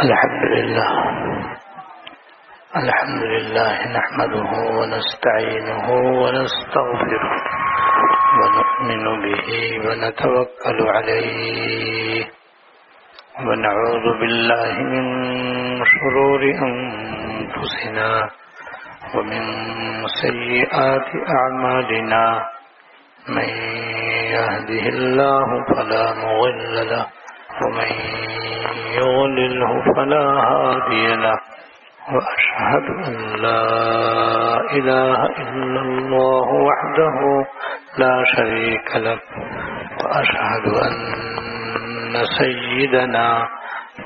الحمد لله نحمده ونستعينه ونستغفره ونؤمن به ونتوكل عليه ونعوذ بالله من شرور أنفسنا ومن سيئات أعمالنا من يهده الله فلا مضل له ومن يضلله فلا هادي له وأشهد أن لا إله إلا الله وحده لا شريك له وأشهد أن سيدنا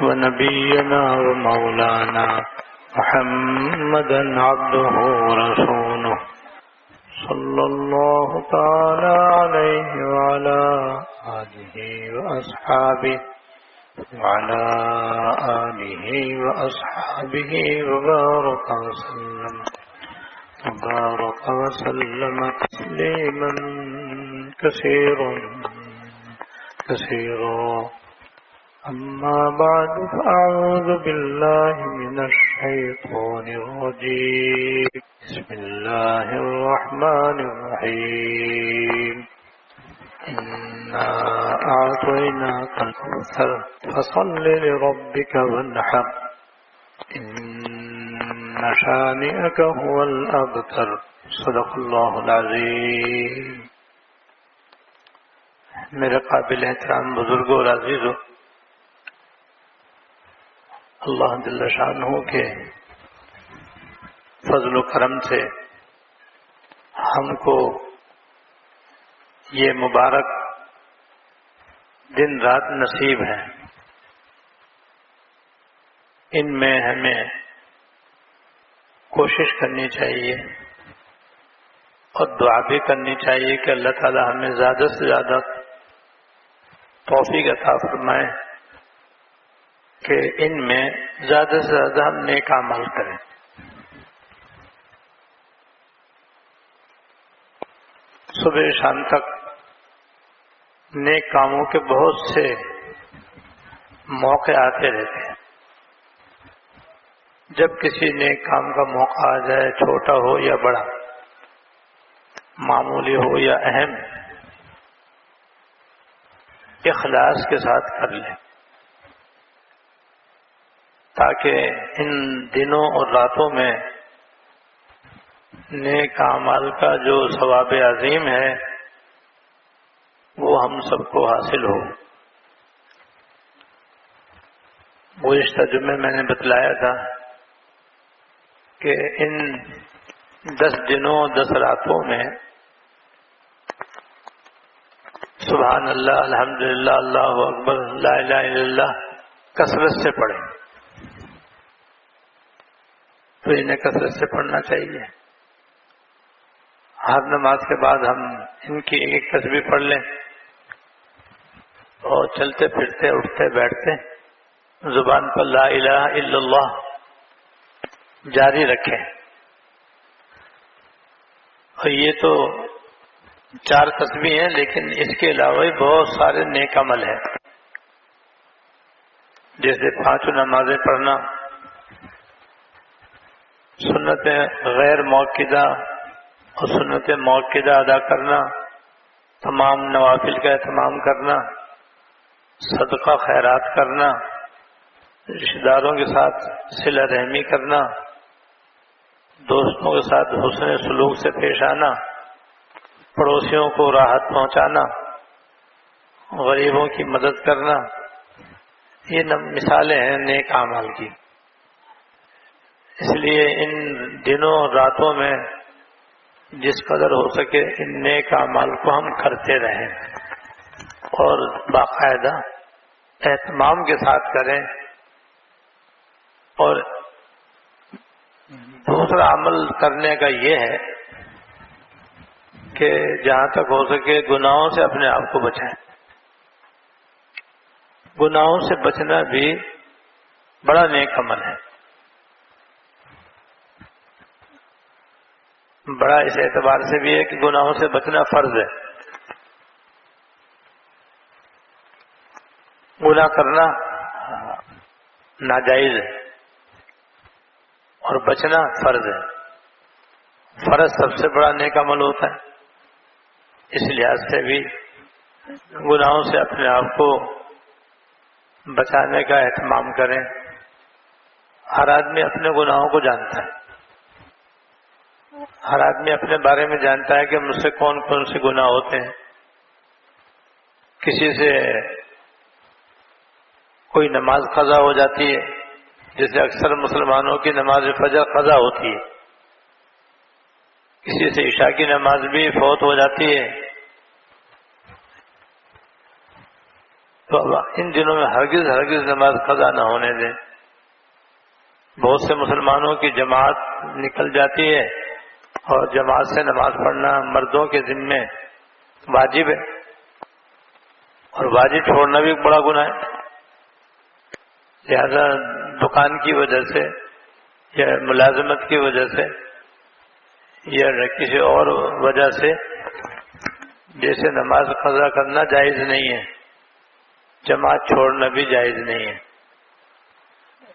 ونبينا ومولانا محمدا عبده ورسوله صلى الله تعالى عليه وعلى آله وأصحابه وبارك وسلم تسليما كثيرا أما بعد فأعوذ بالله من الشيطان الرجيم بسم الله الرحمن الرحيم إنا أعطيناك الكوثر فصل لربك وانحر إن شانئك هو الأبتر صدق الله العظيم. میرے قابل احترام بزرگوں اور عزیزوں، اللہ جل شانہ کے فضل و کرم سے ہم کو یہ مبارک دن رات نصیب ہے. ان میں ہمیں کوشش کرنی چاہیے اور دعا بھی کرنی چاہیے کہ اللہ تعالی ہمیں زیادہ سے زیادہ توفیق عطا فرمائے کہ ان میں زیادہ سے زیادہ ہم نیک اعمال کریں. صبح شام تک نیک کاموں کے بہت سے موقع آتے رہتے ہیں. جب کسی نیک کام کا موقع آ جائے، چھوٹا ہو یا بڑا، معمولی ہو یا اہم، اخلاص کے ساتھ کر لیں تاکہ ان دنوں اور راتوں میں نیک اعمال کا جو ثواب عظیم ہے وہ ہم سب کو حاصل ہو. گزشتہ جمعے میں نے بتلایا تھا کہ ان 10 دنوں 10 راتوں میں سبحان اللہ، الحمدللہ، اللہ اکبر، لا الہ الا اللہ کثرت سے پڑھیں. تو انہیں کثرت سے پڑھنا چاہیے. ہر نماز کے بعد ہم ان کی ایک تسبیح پڑھ لیں اور چلتے پھرتے اٹھتے بیٹھتے زبان پر لا الہ الا اللہ جاری رکھیں. اور یہ تو 4 تسبیح ہیں، لیکن اس کے علاوہ بہت سارے نیک عمل ہیں، جیسے 5 نمازیں پڑھنا، سنتیں غیر موقدہ اور سنت موقدہ ادا کرنا، تمام نوافل کا اہتمام کرنا، صدقہ خیرات کرنا، رشتہ داروں کے ساتھ صلہ رحمی کرنا، دوستوں کے ساتھ حسن سلوک سے پیش آنا، پڑوسیوں کو راحت پہنچانا، غریبوں کی مدد کرنا. یہ مثالیں ہیں نیک اعمال کی. اس لیے ان دنوں اور راتوں میں جس قدر ہو سکے ان نیک اعمال کو ہم کرتے رہیں اور باقاعدہ اہتمام کے ساتھ کریں. اور دوسرا عمل کرنے کا یہ ہے کہ جہاں تک ہو سکے گناہوں سے اپنے آپ کو بچائیں. گناہوں سے بچنا بھی بڑا نیک عمل ہے. بڑا اس اعتبار سے بھی ہے کہ گناہوں سے بچنا فرض ہے. گناہ کرنا ناجائز ہے اور بچنا فرض ہے. فرض سب سے بڑا نیک عمل ہوتا ہے. اس لحاظ سے بھی گناہوں سے اپنے آپ کو بچانے کا اہتمام کریں. ہر آدمی اپنے گناہوں کو جانتا ہے. ہر آدمی اپنے بارے میں جانتا ہے کہ مجھ سے کون کون سے گناہ ہوتے ہیں. کسی سے کوئی نماز قضا ہو جاتی ہے، جیسے اکثر مسلمانوں کی نماز فجر قضا ہوتی ہے. کسی سے عشاء کی نماز بھی فوت ہو جاتی ہے. تو اب ان دنوں میں ہرگز نماز قضا نہ ہونے دیں. بہت سے مسلمانوں کی جماعت نکل جاتی ہے اور جماعت سے نماز پڑھنا مردوں کے ذمے واجب ہے، اور واجب چھوڑنا بھی ایک بڑا گناہ ہے. لہذا دکان کی وجہ سے یا ملازمت کی وجہ سے یا کسی اور وجہ سے جیسے نماز قضا کرنا جائز نہیں ہے، جماعت چھوڑنا بھی جائز نہیں ہے.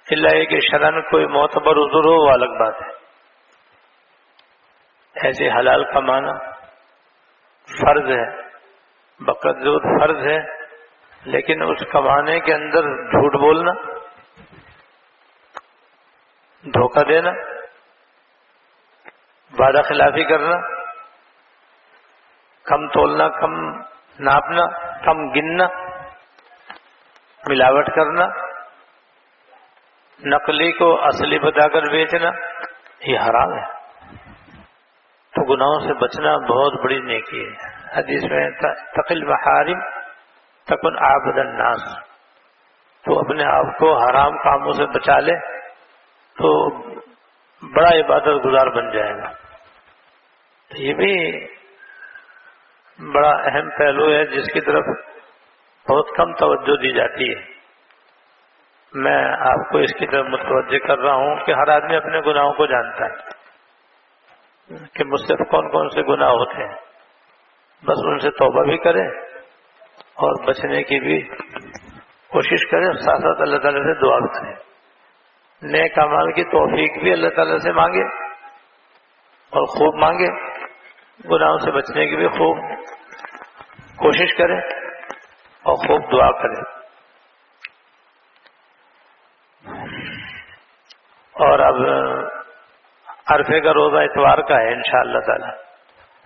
الا یہ کہ شرعاً کوئی معتبر عذر ہو وہ الگ بات ہے. ایسے حلال کمانا فرض ہے، بقدر فرض ہے، لیکن اس کمانے کے اندر جھوٹ بولنا، دھوکہ دینا، وعدہ خلافی کرنا، کم تولنا، کم ناپنا، کم گننا، ملاوٹ کرنا، نقلی کو اصلی بتا کر بیچنا، یہ حرام ہے. تو گناہوں سے بچنا بہت بڑی نیکی ہے. حدیث میں تقل محارم تکن عابد الناس، تو اپنے آپ کو حرام کاموں سے بچا لے تو بڑا عبادت گزار بن جائے گا. یہ بھی بڑا اہم پہلو ہے جس کی طرف بہت کم توجہ دی جاتی ہے. میں آپ کو اس کی طرف متوجہ کر رہا ہوں کہ ہر آدمی اپنے گناہوں کو جانتا ہے کہ مجھ سے کون کون سے گناہ ہوتے ہیں. بس ان سے توبہ بھی کرے اور بچنے کی بھی کوشش کرے، اور ساتھ ساتھ اللہ تعالیٰ سے دعا بھی کرے. نیک اعمال کی توفیق بھی اللہ تعالیٰ سے مانگے اور خوب مانگے. گناہوں سے بچنے کی بھی خوب کوشش کرے اور خوب دعا کرے. اور اب عرفے کا روزہ اتوار کا ہے انشاءاللہ تعالی.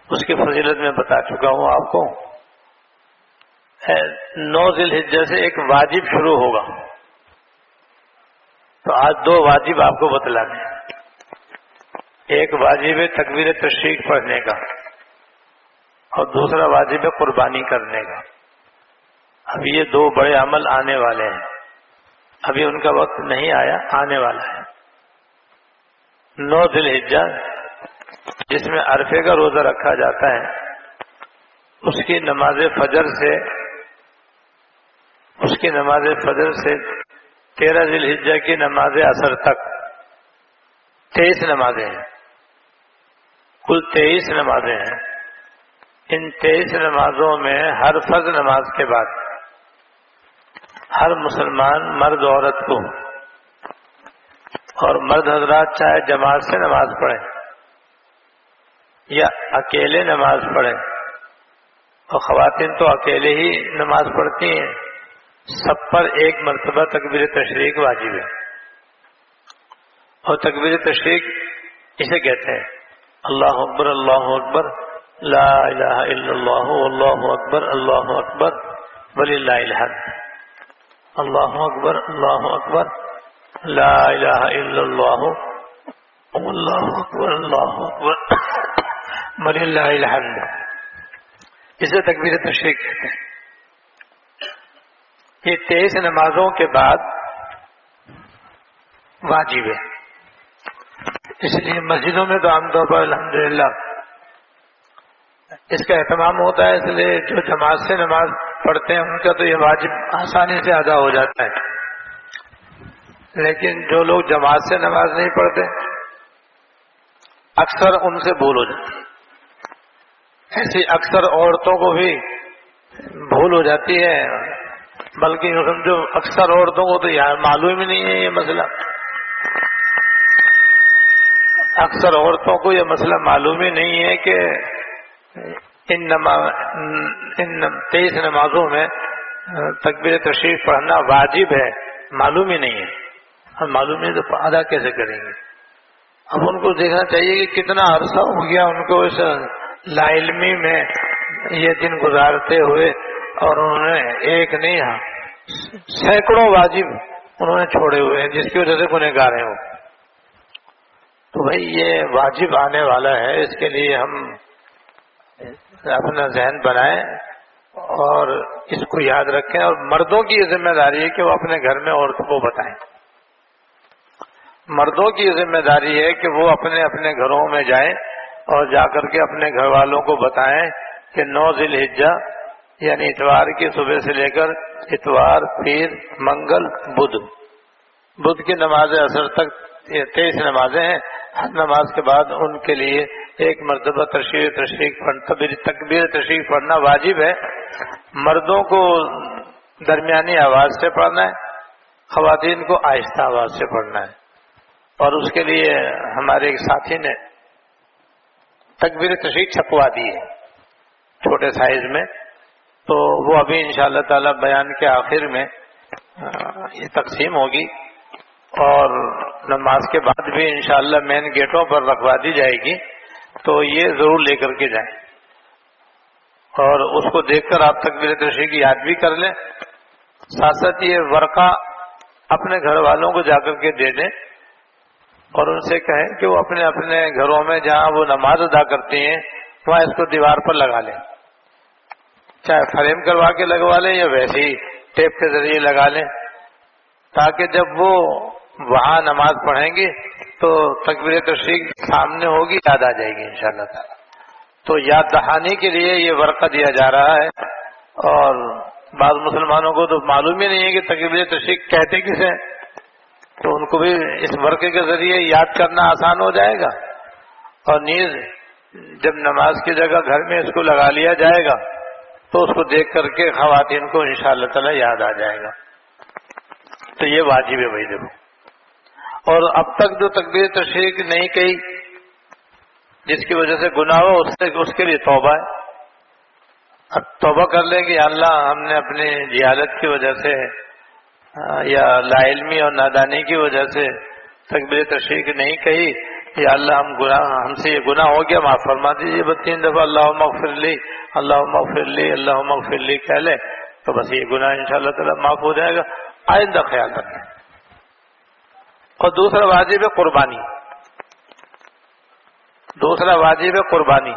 اس کی فضیلت میں بتا چکا ہوں آپ کو. 9 ذی الحجہ سے ایک واجب شروع ہوگا، تو آج 2 واجب آپ کو بتلانے ہیں. ایک واجب ہے تکبیر تشریق پڑھنے کا، اور دوسرا واجب ہے قربانی کرنے کا. اب یہ 2 بڑے عمل آنے والے ہیں. ابھی ان کا وقت نہیں آیا، آنے والا ہے. 9 ذی الحجہ جس میں عرفے کا روزہ رکھا جاتا ہے، اس کی نماز فجر سے 13 ذی الحجہ کی نماز عصر تک 23 نمازیں ہیں. کل 23 نمازیں ہیں. ان 23 نمازوں میں ہر فرض نماز کے بعد ہر مسلمان مرد عورت کو، اور مرد حضرات چاہے جماعت سے نماز پڑھیں یا اکیلے نماز پڑھیں، اور خواتین تو اکیلے ہی نماز پڑھتی ہیں، سب پر ایک مرتبہ تکبیر تشریق واجب ہے. اور تکبیر تشریق اسے کہتے ہیں اللہ اکبر اللہ اکبر لا الہ الا اللہ واللہ اکبر اللہ اکبر وللہ الحمد. اللہ اکبر لا الہ الا اللہ واللہ اکبر وللہ الحمد. اسے تکبیر تشریق کہتے ہیں. یہ 23 نمازوں کے بعد واجب ہے. اس لیے مسجدوں میں تو عام طور پر الحمدللہ اس کا اہتمام ہوتا ہے، اس لیے جو جماعت سے نماز پڑھتے ہیں ان کا تو یہ واجب آسانی سے ادا ہو جاتا ہے. لیکن جو لوگ جماعت سے نماز نہیں پڑھتے اکثر ان سے بھول ہو جاتی ہے. ایسی اکثر عورتوں کو بھی بھول ہو جاتی ہے، بلکہ سمجھو اکثر عورتوں کو تو یہاں معلوم ہی نہیں ہے یہ مسئلہ، اکثر عورتوں کو یہ مسئلہ معلوم ہی نہیں ہے کہ ان 23 نمازوں میں تکبیر تشریف پڑھنا واجب ہے، معلوم ہی نہیں ہے. ہم معلوم نہیں تو ادا کیسے کریں گے؟ اب ان کو دیکھنا چاہیے کہ کتنا عرصہ ہو گیا ان کو اس لا علمی میں یہ دن گزارتے ہوئے، اور انہوں نے ایک نہیں سینکڑوں واجب انہوں نے چھوڑے ہوئے ہیں جس کی وجہ سے گنہگار ہیں وہ. تو بھائی یہ واجب آنے والا ہے، اس کے لیے ہم اپنا ذہن بنائیں اور اس کو یاد رکھیں. اور مردوں کی یہ ذمہ داری ہے کہ وہ اپنے گھر میں عورتوں کو بتائیں. مردوں کی یہ ذمہ داری ہے کہ وہ اپنے اپنے گھروں میں جائیں اور جا کر کے اپنے گھر والوں کو بتائیں کہ 9 ذی الحجہ یعنی اتوار کی صبح سے لے کر اتوار، پیر، منگل، بدھ کی نماز عصر تک 23 نمازیں ہیں. ہر نماز کے بعد ان کے لیے ایک مرتبہ تکبیر تشریف پڑھنا واجب ہے. مردوں کو درمیانی آواز سے پڑھنا ہے، خواتین کو آہستہ آواز سے پڑھنا ہے. اور اس کے لیے ہمارے ایک ساتھی نے تکبیر تشریف چھپوا دی ہے چھوٹے سائز میں، تو وہ ابھی انشاءاللہ تعالی بیان کے آخر میں یہ تقسیم ہوگی، اور نماز کے بعد بھی انشاءاللہ مین گیٹوں پر رکھوا دی جائے گی. تو یہ ضرور لے کر کے جائیں اور اس کو دیکھ کر آپ تکبیر تشریف کی یاد بھی کر لیں. ساتھ ساتھ یہ ورقہ اپنے گھر والوں کو جا کر کے دے دیں اور ان سے کہیں کہ وہ اپنے اپنے گھروں میں جہاں وہ نماز ادا کرتے ہیں وہاں اس کو دیوار پر لگا لیں، چاہے فریم کروا کے لگوا لیں یا ویسے ہی ٹیپ کے ذریعے لگا لیں، تاکہ جب وہ وہاں نماز پڑھیں گے تو تکبیر تشریف سامنے ہوگی، یاد آ جائے گی انشاءاللہ تعالی. تو یاد دہانی کے لیے یہ ورقہ دیا جا رہا ہے. اور بعض مسلمانوں کو تو معلوم ہی نہیں ہے کہ تکبیر تشریف کہتے کسے، تو ان کو بھی اس ورقے کے ذریعے یاد کرنا آسان ہو جائے گا. اور نیز جب نماز کی جگہ گھر میں اس کو لگا لیا جائے گا تو اس کو دیکھ کر کے خواتین کو انشاءاللہ تعالی یاد آ جائے گا. تو یہ واجب ہے بھائی. دیکھو، اور اب تک جو تکبیر تشریف نہیں کہی جس کی وجہ سے گناہ ہو اس کے لیے توبہ ہے. اب توبہ کر لیں کہ اللہ ہم نے اپنی جہالت کی وجہ سے یا لا علمی اور نادانی کی وجہ سے تکبیر تشریف نہیں کہی، یا اللہ ہم سے یہ گناہ ہو گیا، معاف فرما دیجیے. بس 3 دفعہ اللہم اغفر لی، اللہم اغفر لی، اللہم اغفر لی کہہ لیں تو بس یہ گناہ انشاءاللہ تعالی معاف ہو جائے گا. آئندہ خیال رکھیں. اور دوسرا واجب ہے قربانی. دوسرا واجب ہے قربانی.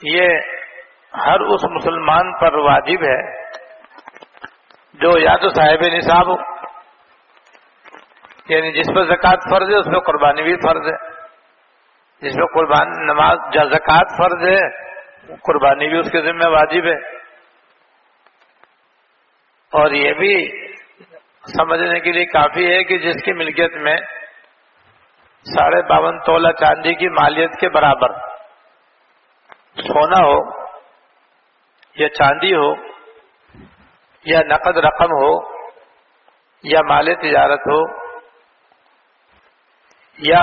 یہ ہر اس مسلمان پر واجب ہے جو یا تو صاحب نصاب ہو، یعنی جس پر زکوٰۃ فرض ہے اس پہ قربانی بھی فرض ہے. جس پہ نماز زکوٰۃ فرض ہے قربانی بھی اس کے ذمہ واجب ہے. اور یہ بھی سمجھنے کے لیے کافی ہے کہ جس کی ملکیت میں 52.5 تولہ چاندی کی مالیت کے برابر سونا ہو یا چاندی ہو یا نقد رقم ہو یا مال تجارت ہو، یا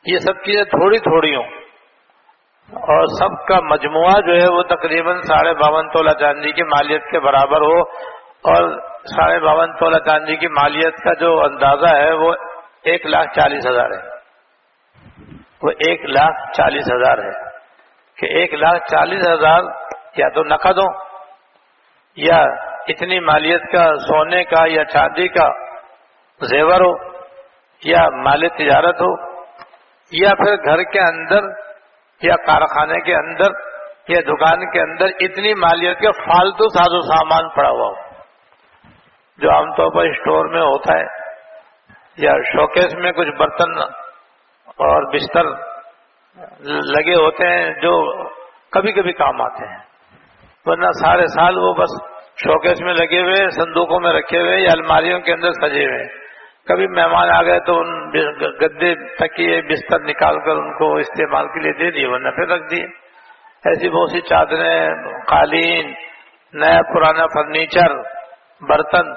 یہ سب چیزیں تھوڑی تھوڑی ہوں اور سب کا مجموعہ جو ہے وہ تقریباً 52.5 تولہ چاندی کی مالیت کے برابر ہو، اور 52.5 تولہ چاندی کی مالیت کا جو اندازہ ہے وہ 1,40,000 ہے. وہ 1,40,000 ہے کہ 1,40,000 یا تو نقد ہو یا اتنی مالیت کا سونے کا یا چاندی کا زیور ہو یا مال تجارت ہو، یا پھر گھر کے اندر یا کارخانے کے اندر یا دکان کے اندر اتنی مالیت کا فالتو ساز و سامان پڑا ہوا ہو جو عام طور پر اسٹور میں ہوتا ہے، یا شوکیس میں کچھ برتن اور بستر لگے ہوتے ہیں جو کبھی کبھی کام آتے ہیں، ورنہ سارے سال وہ بس شوکیس میں لگے ہوئے، صندوقوں میں رکھے ہوئے یا الماریوں کے اندر سجے ہوئے. کبھی مہمان آ گئے تو ان گدے تکیے بستر نکال کر ان کو استعمال کے لیے دے دیے، ورنہ پھر رکھ دیے. ایسی بہت سی چادریں، قالین نیا پرانا فرنیچر، برتن،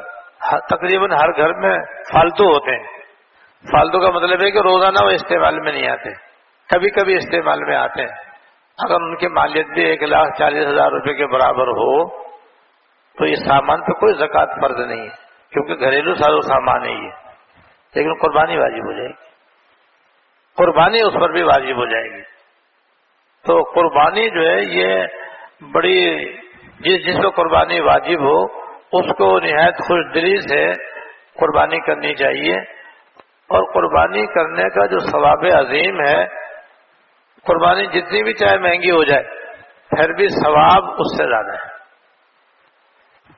تقریباً ہر گھر میں فالتو ہوتے ہیں. فالتو کا مطلب ہے کہ روزانہ وہ استعمال میں نہیں آتے، کبھی کبھی استعمال میں آتے ہیں. اگر ان کی مالیت بھی 1,40,000 روپے کے برابر ہو تو یہ سامان پہ کوئی زکوٰۃ فرض نہیں ہے، کیونکہ گھریلو ساز و سامان ہے یہ. لیکن قربانی واجب ہو جائے گی، قربانی اس پر بھی واجب ہو جائے گی. تو قربانی جو ہے یہ بڑی، جس کو قربانی واجب ہو اس کو نہایت خوش دلی سے قربانی کرنی چاہیے. اور قربانی کرنے کا جو ثواب عظیم ہے، قربانی جتنی بھی چاہے مہنگی ہو جائے پھر بھی ثواب اس سے زیادہ ہے.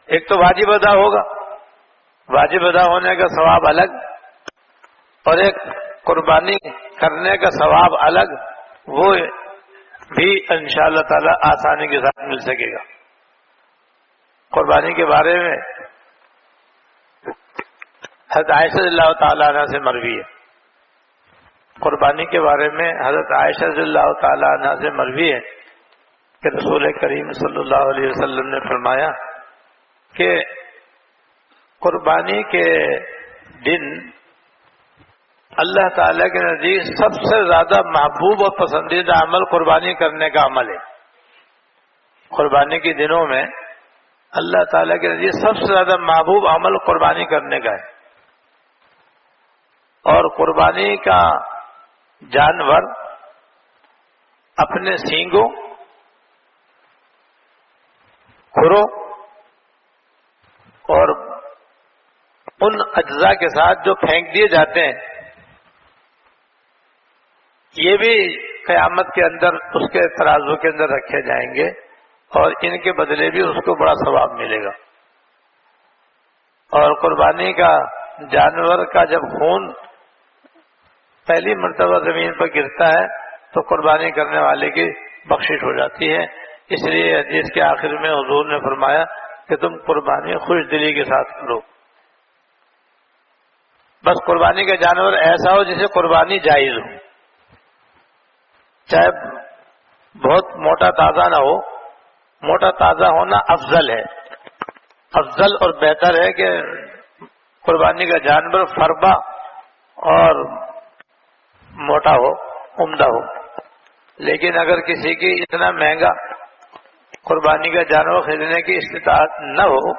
ایک تو واجب ادا ہوگا، واجب ادا ہونے کا ثواب الگ، اور ایک قربانی کرنے کا ثواب الگ، وہ بھی انشاءاللہ تعالی آسانی کے ساتھ مل سکے گا. قربانی کے بارے میں حضرت عائشہ رضی اللہ تعالیٰ عنہ سے مروی ہے. قربانی کے بارے میں حضرت عائشہ رضی اللہ تعالیٰ عنہ سے مروی ہے کہ رسول کریم صلی اللہ علیہ وسلم نے فرمایا کہ قربانی کے دن اللہ تعالیٰ کے نزدیک سب سے زیادہ محبوب اور پسندیدہ عمل قربانی کرنے کا عمل ہے. قربانی کے دنوں میں اللہ تعالیٰ کے نزدیک سب سے زیادہ محبوب عمل قربانی کرنے کا ہے. اور قربانی کا جانور اپنے سینگوں، کھروں اور ان اجزاء کے ساتھ جو پھینک دیے جاتے ہیں، یہ بھی قیامت کے اندر اس کے ترازو کے اندر رکھے جائیں گے اور ان کے بدلے بھی اس کو بڑا ثواب ملے گا. اور قربانی کا جانور کا جب خون پہلی مرتبہ زمین پر گرتا ہے تو قربانی کرنے والے کی بخشش ہو جاتی ہے. اس لیے حدیث کے آخر میں حضور نے فرمایا کہ تم قربانی خوش دلی کے ساتھ کرو. بس قربانی کا جانور ایسا ہو جسے قربانی جائز ہو، چاہے بہت موٹا تازہ نہ ہو. موٹا تازہ ہونا افضل ہے، افضل اور بہتر ہے کہ قربانی کا جانور فربا اور موٹا ہو، عمدہ ہو. لیکن اگر کسی کی اتنا مہنگا قربانی کا جانور خریدنے کی استطاعت نہ ہو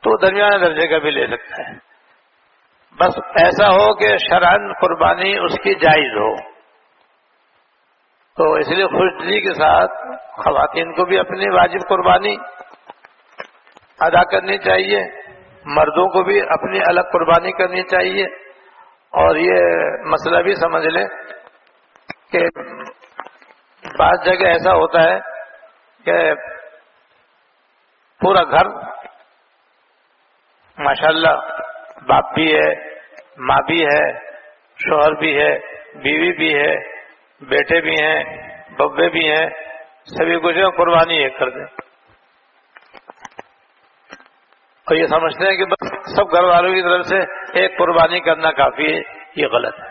تو درمیانے درجے کا بھی لے سکتا ہے. بس ایسا ہو کہ شرعاً قربانی اس کی جائز ہو. تو اس لیے خوش دلی کے ساتھ خواتین کو بھی اپنی واجب قربانی ادا کرنی چاہیے، مردوں کو بھی اپنی الگ قربانی کرنی چاہیے. اور یہ مسئلہ بھی سمجھ لیں کہ بعض جگہ ایسا ہوتا ہے کہ پورا گھر ماشاءاللہ باپ بھی ہے، ماں بھی ہے، شوہر بھی ہے، بیوی بھی ہے، بیٹے بھی ہیں، ببے بھی ہیں، سبھی کچھ قربانی ایک کر دیں. اور یہ سمجھتے ہیں کہ بس سب گھر والوں کی طرف سے ایک قربانی کرنا کافی ہے. یہ غلط ہے.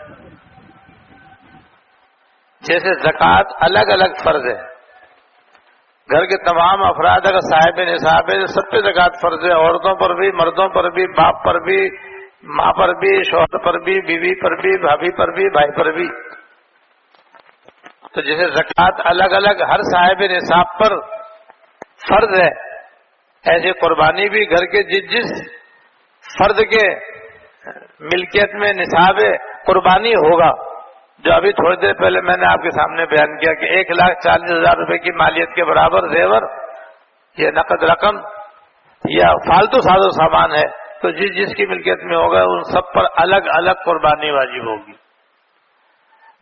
جیسے زکوٰۃ الگ الگ فرض ہے، گھر کے تمام افراد اگر صاحب نصاب ہے سب پہ زکوٰۃ فرض ہے، عورتوں پر بھی، مردوں پر بھی، باپ پر بھی، ماں پر بھی، شوہر پر بھی، بیوی پر بھی، بھابھی پر بھی، بھائی پر بھی. تو جیسے زکوٰۃ الگ الگ ہر صاحب نصاب پر فرض ہے، ایسے قربانی بھی گھر کے جس فرد کے ملکیت میں نصاب قربانی ہوگا. جو ابھی تھوڑی دیر پہلے میں نے آپ کے سامنے بیان کیا کہ 1,40,000 روپے کی مالیت کے برابر زیور یا نقد رقم یا فالتو ساز و سامان ہے، تو جس کی ملکیت میں ہوگا ان سب پر الگ الگ قربانی واجب ہوگی.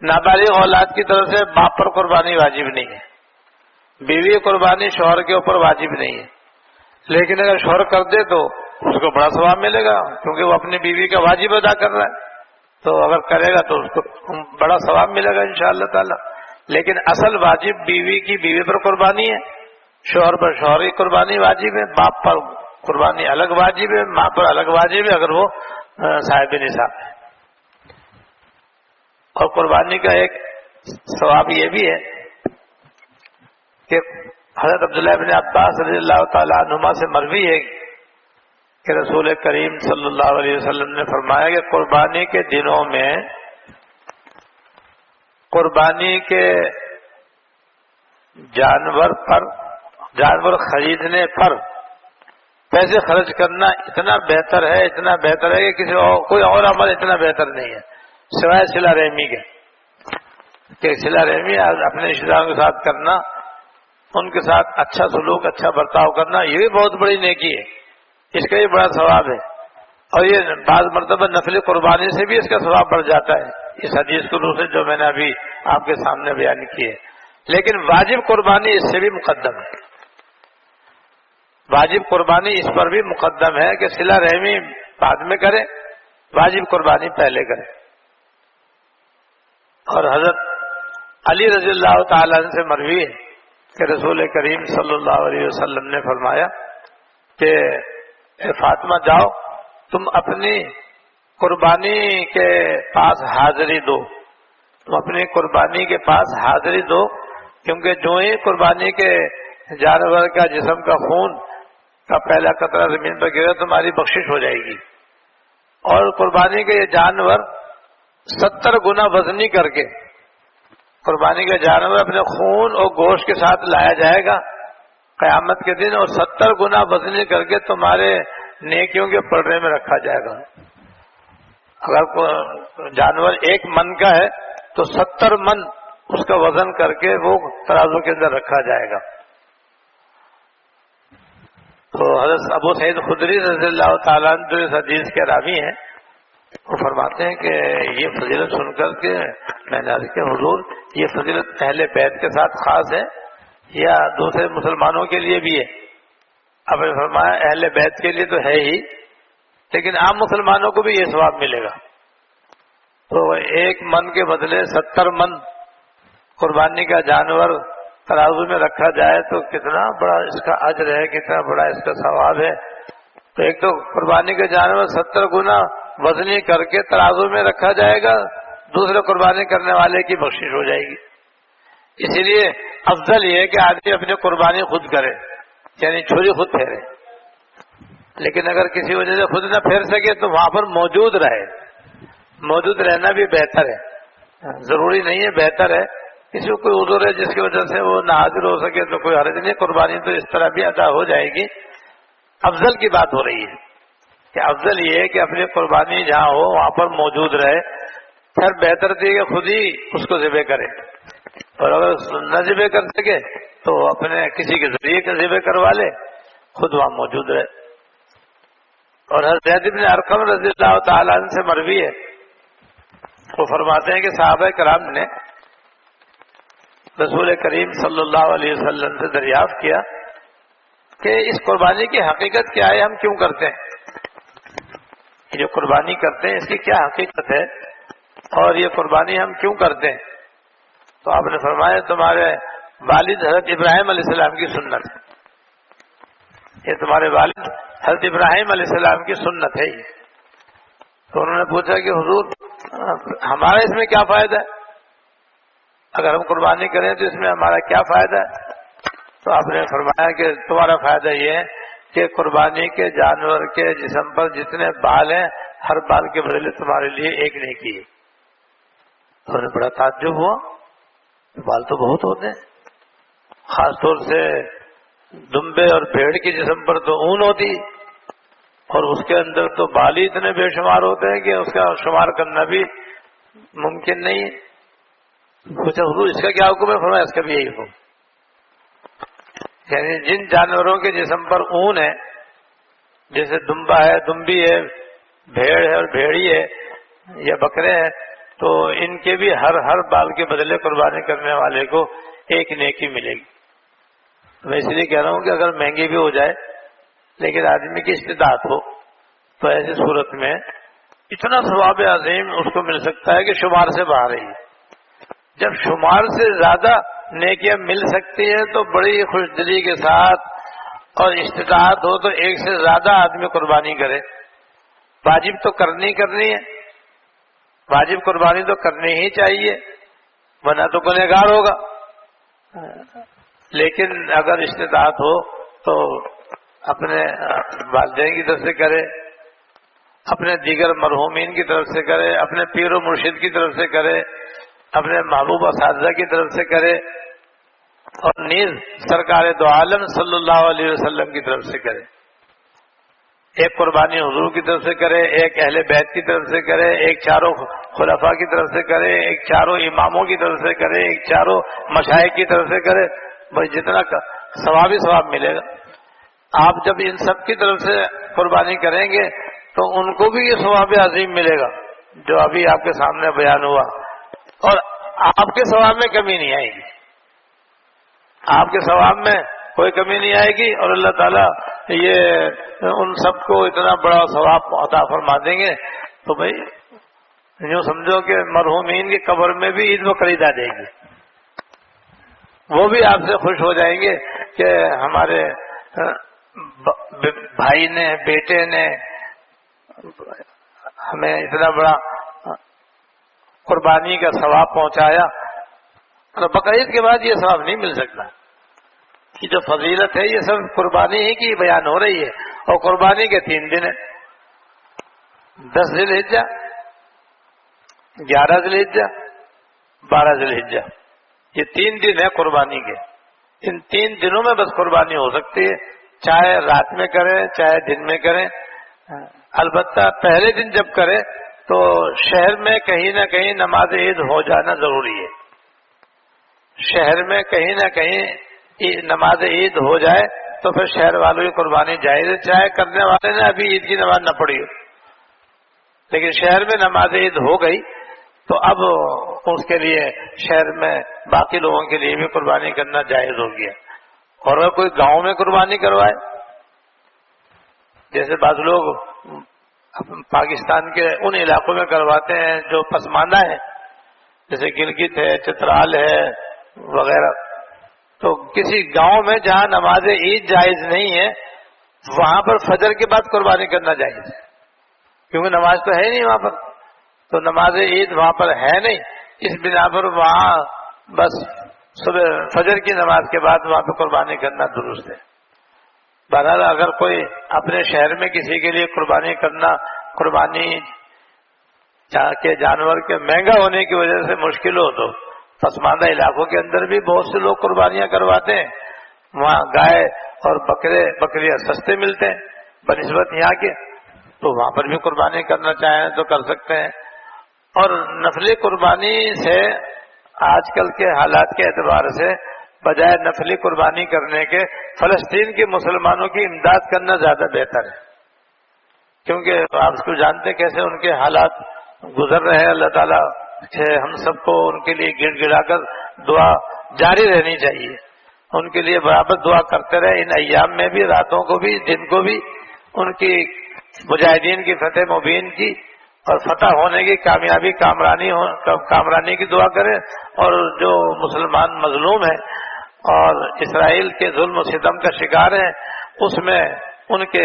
نابالغ اولاد کی طرف سے باپ پر قربانی واجب نہیں ہے، بیوی قربانی شوہر کے اوپر واجب نہیں ہے. لیکن اگر شوہر کر دے تو اس کو بڑا ثواب ملے گا کیونکہ وہ اپنی بیوی کا واجب ادا کر رہا ہے. تو اگر کرے گا تو اس کو بڑا ثواب ملے گا انشاءاللہ تعالی. لیکن اصل واجب بیوی کی بیوی پر قربانی ہے، شوہر پر شوہر کی قربانی واجب ہے، باپ پر قربانی الگ واجب ہے، ماں پر الگ واجب ہے اگر وہ صاحب نصاب ہے. اور قربانی کا ایک ثواب یہ بھی ہے کہ حضرت عبداللہ بن عباس رضی اللہ تعالیٰ عنہما سے مروی ہے کہ رسول کریم صلی اللہ علیہ وسلم نے فرمایا کہ قربانی کے دنوں میں قربانی کے جانور خریدنے پر پیسے خرچ کرنا اتنا بہتر ہے کہ کوئی اور عمل اتنا بہتر نہیں ہے سوائے صلہ رحمی کے، کہ صلہ رحمی اپنے رشتہ داروں کے ساتھ کرنا، ان کے ساتھ اچھا سلوک اچھا برتاؤ کرنا، یہ بھی بہت بڑی نیکی ہے، اس کا بھی بڑا ثواب ہے، اور یہ بعض مرتبہ نفل قربانی سے بھی اس کا ثواب بڑھ جاتا ہے، اس حدیث کو دوسرے جو میں نے ابھی آپ کے سامنے بیان کی ہے۔ لیکن واجب قربانی اس سے بھی مقدم ہے، واجب قربانی اس پر بھی مقدم ہے کہ صلہ رحمی بعد میں کرے، واجب قربانی پہلے کرے۔ اور حضرت علی رضی اللہ تعالیٰ عنہ سے مروی ہے کہ رسول کریم صلی اللہ علیہ وسلم نے فرمایا کہ اے فاطمہ جاؤ تم اپنی قربانی کے پاس حاضری دو، تم اپنی قربانی کے پاس حاضری دو، کیونکہ جو ہی قربانی کے جانور کا جسم کا خون کا پہلا قطرہ زمین پر گرے تمہاری بخشش ہو جائے گی، اور قربانی کے یہ جانور 70 گنا وزنی کر کے قربانی کا جانور اپنے خون اور گوشت کے ساتھ لایا جائے گا قیامت کے دن، اور 70 گنا وزنی کر کے تمہارے نیکیوں کے پلڑے میں رکھا جائے گا۔ اگر جانور 1 من کا ہے تو 70 من اس کا وزن کر کے وہ ترازو کے اندر رکھا جائے گا۔ تو حضرت ابو سعید خدری رضی اللہ تعالیٰ عنہ جو اس حدیث کے راوی ہیں وہ فرماتے ہیں کہ یہ فضیلت سن کر کے میں نے عرض کیا حضور یہ فضیلت اہل بیت کے ساتھ خاص ہے یا دوسرے مسلمانوں کے لیے بھی ہے؟ اب نے فرمایا اہل بیت کے لیے تو ہے ہی، لیکن عام مسلمانوں کو بھی یہ ثواب ملے گا۔ تو 1 من کے بدلے 70 من قربانی کا جانور ترازو میں رکھا جائے تو کتنا بڑا اس کا اجر ہے، کتنا بڑا اس کا ثواب ہے۔ تو ایک تو قربانی کے جانور 70 گنا وزنی کر کے ترازو میں رکھا جائے گا، دوسرے قربانی کرنے والے کی بخشش ہو جائے گی۔ اسی لیے افضل یہ ہے کہ آدمی اپنی قربانی خود کرے، یعنی چھری خود پھیرے، لیکن اگر کسی وجہ سے خود نہ پھیر سکے تو وہاں پر موجود رہے، موجود رہنا بھی بہتر ہے، ضروری نہیں ہے، بہتر ہے۔ کسی کو کوئی عذر ہے جس کی وجہ سے وہ نہ حاضر ہو سکے تو کوئی حرج نہیں، قربانی تو اس طرح بھی ادا ہو جائے گی۔ افضل کی بات ہو رہی ہے کہ افضل یہ ہے کہ اپنی قربانی جہاں ہو وہاں پر موجود رہے، پھر بہتر تھی کہ خود ہی اس کو ذبح کرے، اور اگر نہ ذبح کر سکے تو اپنے کسی کے ذریعے کا ذبح کروا لے، خود وہاں موجود رہے۔ اور حضرت زید بن ارقم رضی اللہ تعالیٰ عنہ سے مروی ہے، وہ فرماتے ہیں کہ صحابہ کرام نے رسول کریم صلی اللہ علیہ وسلم سے دریافت کیا کہ اس قربانی کی حقیقت کیا ہے، ہم کیوں کرتے ہیں؟ یہ جو قربانی کرتے ہیں اس کی کیا حقیقت ہے اور یہ قربانی ہم کیوں کرتے ہیں؟ تو آپ نے فرمایا تمہارے والد حضرت ابراہیم علیہ السلام کی سنت ہے، یہ تمہارے والد حضرت ابراہیم علیہ السلام کی سنت ہے۔ تو انہوں نے پوچھا کہ حضور ہمارا اس میں کیا فائدہ ہے؟ اگر ہم قربانی کریں تو اس میں ہمارا کیا فائدہ ہے؟ تو آپ نے فرمایا کہ تمہارا فائدہ یہ ہے کہ قربانی کے جانور کے جسم پر جتنے بال ہیں ہر بال کے بدلے تمہارے لیے ایک نیکی ہے۔ تو انہیں بڑا تعجب ہوا، بال تو بہت ہوتے ہیں، خاص طور سے دمبے اور بھیڑ کے جسم پر تو اون ہوتی، اور اس کے اندر تو بال ہی اتنے بے شمار ہوتے ہیں کہ اس کا شمار کرنا بھی ممکن نہیں ہے۔ پوچھا حضور اس کا کیا حکم ہے؟ فرمایا اس کا بھی یہی حکم، یعنی جن جانوروں کے جسم پر اون ہے، جیسے دمبا ہے، دمبی ہے، بھیڑ ہے اور بھیڑی ہے یا بکرے ہیں، تو ان کے بھی ہر بال کے بدلے قربانی کرنے والے کو ایک نیکی ملے گی۔ میں اس لیے کہہ رہا ہوں کہ اگر مہنگی بھی ہو جائے لیکن آدمی کی استطاعت ہو تو ایسی صورت میں اتنا ثواب عظیم اس کو مل سکتا ہے کہ شمار سے باہر ہی۔ جب شمار سے زیادہ نیکیاں مل سکتی ہیں تو بڑی خوش دلی کے ساتھ اور استطاعت ہو تو ایک سے زیادہ آدمی قربانی کرے۔ واجب تو کرنی ہے، واجب قربانی تو کرنی ہی چاہیے ورنہ تو گنہگار ہوگا، لیکن اگر استطاعت ہو تو اپنے والدین کی طرف سے کرے، اپنے دیگر مرحومین کی طرف سے کرے، اپنے پیر و مرشد کی طرف سے کرے، اپنے محبوب اساتذہ کی طرف سے کرے، اور نیز سرکار دو عالم صلی اللہ علیہ وسلم کی طرف سے کرے۔ ایک قربانی حضور کی طرف سے کرے، ایک اہل بیت کی طرف سے کرے، ایک چاروں خلفاء کی طرف سے کرے، ایک چاروں اماموں کی طرف سے کرے، ایک چاروں مشائخ کی طرف سے کرے، بھائی جتنا ثواب ہی ثواب ملے گا۔ آپ جب ان سب کی طرف سے قربانی کریں گے تو ان کو بھی یہ ثواب عظیم ملے گا جو ابھی آپ کے سامنے بیان ہوا، اور آپ کے ثواب میں کمی نہیں آئے گی، آپ کے ثواب میں کوئی کمی نہیں آئے گی، اور اللہ تعالیٰ یہ ان سب کو اتنا بڑا ثواب عطا فرما دیں گے۔ تو بھائی یوں سمجھو کہ مرحومین کی قبر میں بھی عید بقرعید آ جائے گی، وہ بھی آپ سے خوش ہو جائیں گے کہ ہمارے بھائی نے، بیٹے نے ہمیں اتنا بڑا قربانی کا ثواب پہنچایا۔ بقرعید کے بعد یہ ثواب نہیں مل سکتا، کہ جو فضیلت ہے یہ سب قربانی ہی کی بیان ہو رہی ہے، اور قربانی کے 3 دن ہیں، 10 ذی الحجہ، 11 ذی الحجہ، 12 ذی الحجہ، یہ 3 دن ہیں قربانی کے۔ ان 3 دنوں میں بس قربانی ہو سکتی ہے، چاہے رات میں کریں چاہے دن میں کریں۔ البتہ پہلے دن جب کریں تو شہر میں کہیں نہ کہیں نماز عید ہو جانا ضروری ہے، شہر میں کہیں نہ کہیں نماز عید ہو جائے تو پھر شہر والوں کی قربانی جائز ہے، چاہے کرنے والے نے ابھی عید کی نماز نہ پڑھی ہو، لیکن شہر میں نماز عید ہو گئی تو اب اس کے لیے شہر میں باقی لوگوں کے لیے بھی قربانی کرنا جائز ہو گیا۔ اور اگر کوئی گاؤں میں قربانی کروائے، جیسے بعض لوگ پاکستان کے ان علاقوں میں کرواتے ہیں جو پسماندہ ہیں، جیسے گلگت ہے، چترال ہے وغیرہ، تو کسی گاؤں میں جہاں نماز عید جائز نہیں ہے وہاں پر فجر کے بعد قربانی کرنا جائز ہے، کیونکہ نماز تو ہے نہیں وہاں پر، تو نماز عید وہاں پر ہے نہیں، اس بنا پر وہاں بس صبح فجر کی نماز کے بعد وہاں پہ قربانی کرنا درست ہے۔ بہرحال اگر کوئی اپنے شہر میں کسی کے لیے قربانی کرنا، قربانی کے جانور کے مہنگا ہونے کی وجہ سے مشکل ہو تو پسماندہ علاقوں کے اندر بھی بہت سے لوگ قربانیاں کرواتے ہیں، وہاں گائے اور بکریاں سستے ملتے ہیں بنسبت یہاں کے، تو وہاں پر بھی قربانی کرنا چاہیں تو کر سکتے ہیں۔ اور نفلی قربانی سے آج کل کے حالات کے اعتبار سے بجائے نفلی قربانی کرنے کے فلسطین کے مسلمانوں کی امداد کرنا زیادہ بہتر ہے، کیونکہ آپ اس کو جانتے کیسے ان کے حالات گزر رہے ہیں۔ اللہ تعالیٰ سے ہم سب کو ان کے لیے گڑ گڑا کر دعا جاری رہنی چاہیے، ان کے لیے برابر دعا کرتے رہے، ان ایام میں بھی، راتوں کو بھی، دن کو بھی، ان کی مجاہدین کی فتح مبین کی اور فتح ہونے کی کامیابی کامرانی کی دعا کریں، اور جو مسلمان مظلوم ہیں اور اسرائیل کے ظلم و ستم کا شکار ہیں اس میں ان کے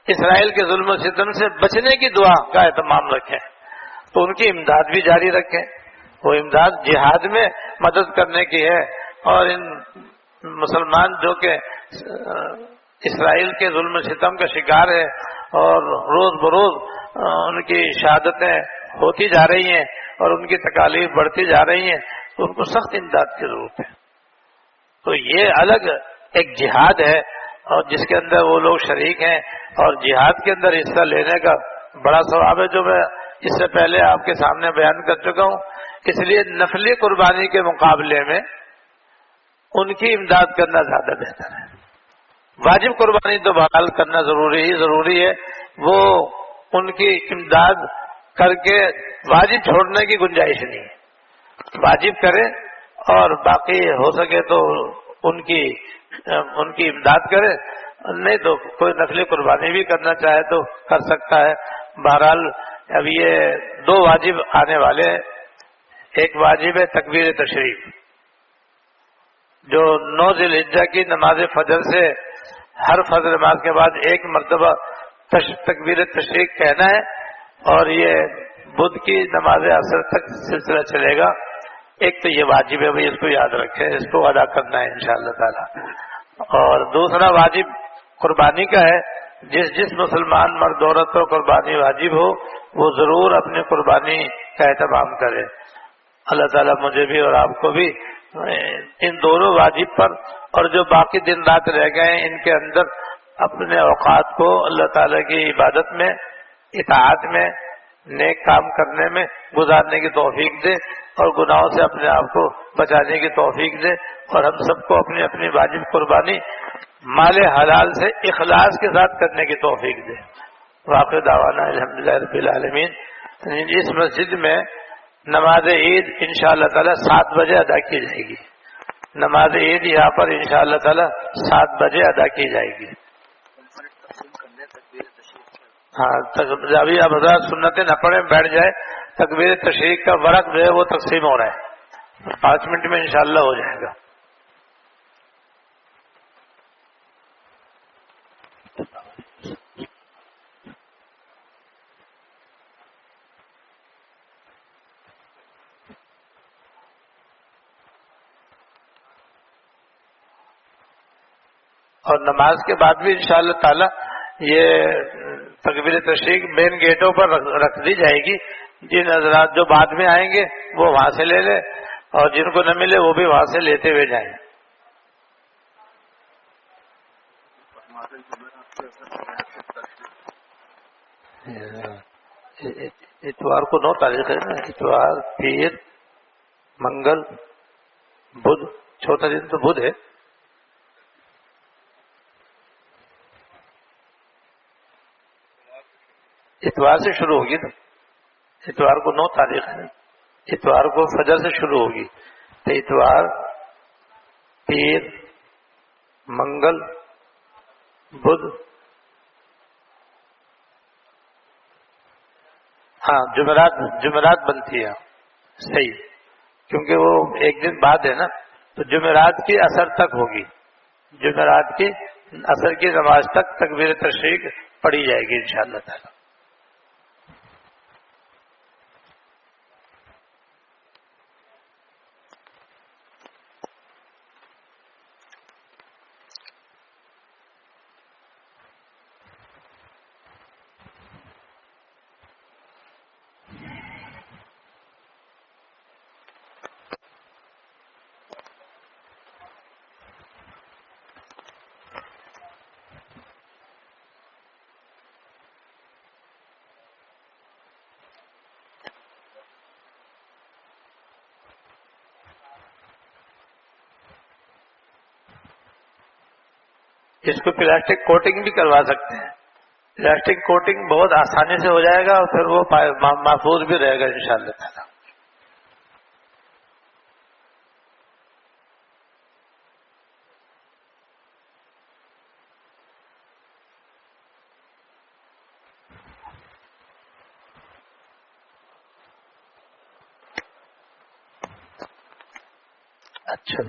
اسرائیل کے ظلم و ستم سے بچنے کی دعا کا اہتمام رکھیں، تو ان کی امداد بھی جاری رکھیں۔ وہ امداد جہاد میں مدد کرنے کی ہے، اور ان مسلمان جو کہ اسرائیل کے ظلم و ستم کا شکار ہے اور روز بروز ان کی شہادتیں ہوتی جا رہی ہیں اور ان کی تکالیف بڑھتی جا رہی ہیں، تو ان کو سخت امداد کی ضرورت ہے۔ تو یہ الگ ایک جہاد ہے، اور جس کے اندر وہ لوگ شریک ہیں، اور جہاد کے اندر حصہ لینے کا بڑا ثواب ہے، جو میں اس سے پہلے آپ کے سامنے بیان کر چکا ہوں۔ اس لیے نفلی قربانی کے مقابلے میں ان کی امداد کرنا زیادہ بہتر ہے۔ واجب قربانی تو بحال کرنا ضروری ہے، وہ ان کی امداد کر کے واجب چھوڑنے کی گنجائش نہیں ہے، واجب کریں اور باقی ہو سکے تو ان کی امداد کرے، نہیں تو کوئی نفلی قربانی بھی کرنا چاہے تو کر سکتا ہے۔ بہرحال اب یہ 2 واجب آنے والے ہیں، ایک واجب ہے تکبیر تشریف، جو 9 ذی الحجہ کی نماز فجر سے ہر فجر نماز کے بعد 1 مرتبہ تکبیر تشریف کہنا ہے، اور یہ بدھ کی نماز عصر تک سلسلہ چلے گا، ایک تو یہ واجب ہے بھائی، اس کو یاد رکھیں، اس کو ادا کرنا ہے انشاءاللہ تعالی. اور دوسرا واجب قربانی کا ہے. جس مسلمان مرد عورت پر قربانی واجب ہو وہ ضرور اپنی قربانی کا اہتمام کرے. اللہ تعالیٰ مجھے بھی اور آپ کو بھی ان دونوں واجب پر اور جو باقی دن رات رہ گئے ہیں ان کے اندر اپنے اوقات کو اللہ تعالیٰ کی عبادت میں، اطاعت میں، نیک کام کرنے میں گزارنے کی توفیق دے اور گناہوں سے اپنے آپ کو بچانے کی توفیق دے، اور ہم سب کو اپنی اپنی واجب قربانی مال حلال سے اخلاص کے ساتھ کرنے کی توفیق دے. واقع دعوانا الحمدللہ رب العالمین. اس مسجد میں نماز عید انشاءاللہ تعالی 7 بجے ادا کی جائے گی. نماز عید یہاں پر انشاءاللہ تعالی 7 بجے ادا کی جائے گی. ہاں ابھی آپ حضرات سنتیں نہ پڑھیں، بیٹھ جائے. تکبیر تشریق کا ورق جو ہے وہ تقسیم ہو رہا ہے، 5 منٹ میں انشاءاللہ ہو جائے گا. اور نماز کے بعد بھی انشاءاللہ تعالی یہ تکبیر تشریق مین گیٹوں پر رکھ دی جائے گی. جن حضرات جو بعد میں آئیں گے وہ وہاں سے لے لیں، اور جن کو نہ ملے وہ بھی وہاں سے لیتے ہوئے جائیں. اتوار کو 9 تاریخ ہے نا، اتوار، پیر، منگل، بدھ، چوتھا دن تو بدھ ہے. اتوار سے شروع ہوگی نا، اتوار کو 9 تاریخ ہے، اتوار کو فجر سے شروع ہوگی. تو اتوار، پیر، منگل، بدھ، ہاں جمعرات بنتی ہے. صحیح، کیونکہ وہ ایک دن بعد ہے نا، تو جمعرات کی اثر تک ہوگی. جمعرات کی اثر کی نماز تک تکبیر تشریق پڑھی جائے گی انشاءاللہ تعالی. اس کو پلاسٹک کوٹنگ بھی کروا سکتے ہیں. پلاسٹک کوٹنگ بہت آسانی سے ہو جائے گا اور پھر وہ محفوظ بھی رہے گا انشاءاللہ تعالی. اچھا